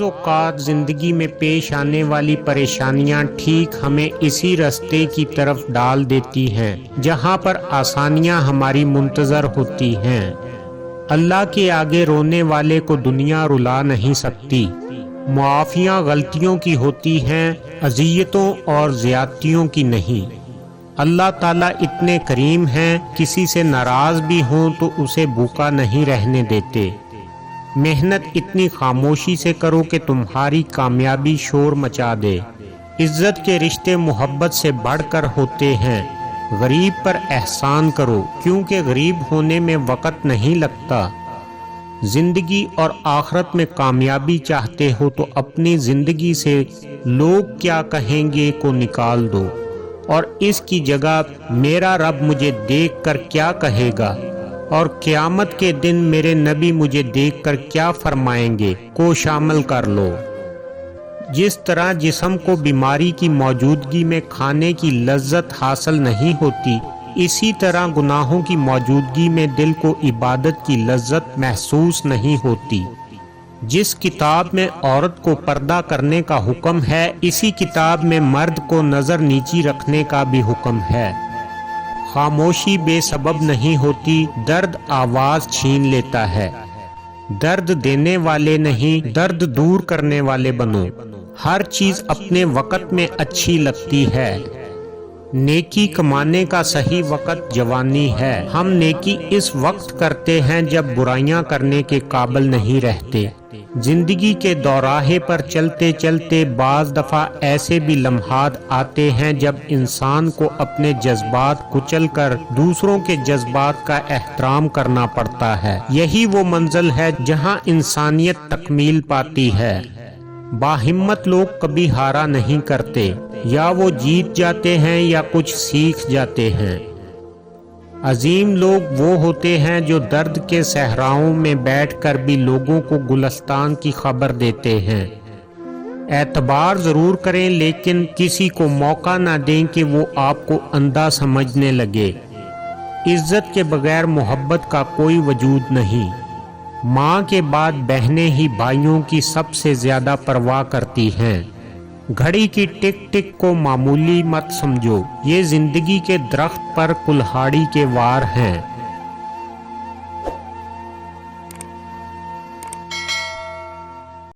اوقات زندگی میں پیش آنے والی پریشانیاں ٹھیک ہمیں اسی راستے کی طرف ڈال دیتی ہیں جہاں پر آسانیاں ہماری منتظر ہوتی ہیں۔ اللہ کے آگے رونے والے کو دنیا رلا نہیں سکتی۔ معافیاں غلطیوں کی ہوتی ہیں، اذیتوں اور زیادتیوں کی نہیں۔ اللہ تعالیٰ اتنے کریم ہیں، کسی سے ناراض بھی ہوں تو اسے بھوکا نہیں رہنے دیتے۔ محنت اتنی خاموشی سے کرو کہ تمہاری کامیابی شور مچا دے۔ عزت کے رشتے محبت سے بڑھ کر ہوتے ہیں۔ غریب پر احسان کرو کیونکہ غریب ہونے میں وقت نہیں لگتا۔ زندگی اور آخرت میں کامیابی چاہتے ہو تو اپنی زندگی سے لوگ کیا کہیں گے کو نکال دو، اور اس کی جگہ میرا رب مجھے دیکھ کر کیا کہے گا اور قیامت کے دن میرے نبی مجھے دیکھ کر کیا فرمائیں گے کو شامل کر لو۔ جس طرح جسم کو بیماری کی موجودگی میں کھانے کی لذت حاصل نہیں ہوتی، اسی طرح گناہوں کی موجودگی میں دل کو عبادت کی لذت محسوس نہیں ہوتی۔ جس کتاب میں عورت کو پردہ کرنے کا حکم ہے، اسی کتاب میں مرد کو نظر نیچی رکھنے کا بھی حکم ہے۔ خاموشی بے سبب نہیں ہوتی، درد آواز چھین لیتا ہے۔ درد دینے والے نہیں، درد دور کرنے والے بنو۔ ہر چیز اپنے وقت میں اچھی لگتی ہے۔ نیکی کمانے کا صحیح وقت جوانی ہے۔ ہم نیکی اس وقت کرتے ہیں جب برائیاں کرنے کے قابل نہیں رہتے۔ زندگی کے دوراہے پر چلتے چلتے بعض دفعہ ایسے بھی لمحات آتے ہیں جب انسان کو اپنے جذبات کچل کر دوسروں کے جذبات کا احترام کرنا پڑتا ہے۔ یہی وہ منزل ہے جہاں انسانیت تکمیل پاتی ہے۔ باہمت لوگ کبھی ہارا نہیں کرتے، یا وہ جیت جاتے ہیں یا کچھ سیکھ جاتے ہیں۔ عظیم لوگ وہ ہوتے ہیں جو درد کے صحراؤں میں بیٹھ کر بھی لوگوں کو گلستان کی خبر دیتے ہیں۔ اعتبار ضرور کریں لیکن کسی کو موقع نہ دیں کہ وہ آپ کو اندھا سمجھنے لگے۔ عزت کے بغیر محبت کا کوئی وجود نہیں۔ ماں کے بعد بہنیں ہی بھائیوں کی سب سے زیادہ پرواہ کرتی ہیں۔ گھڑی کی ٹک ٹک کو معمولی مت سمجھو، یہ زندگی کے درخت پر کلہاڑی کے وار ہیں۔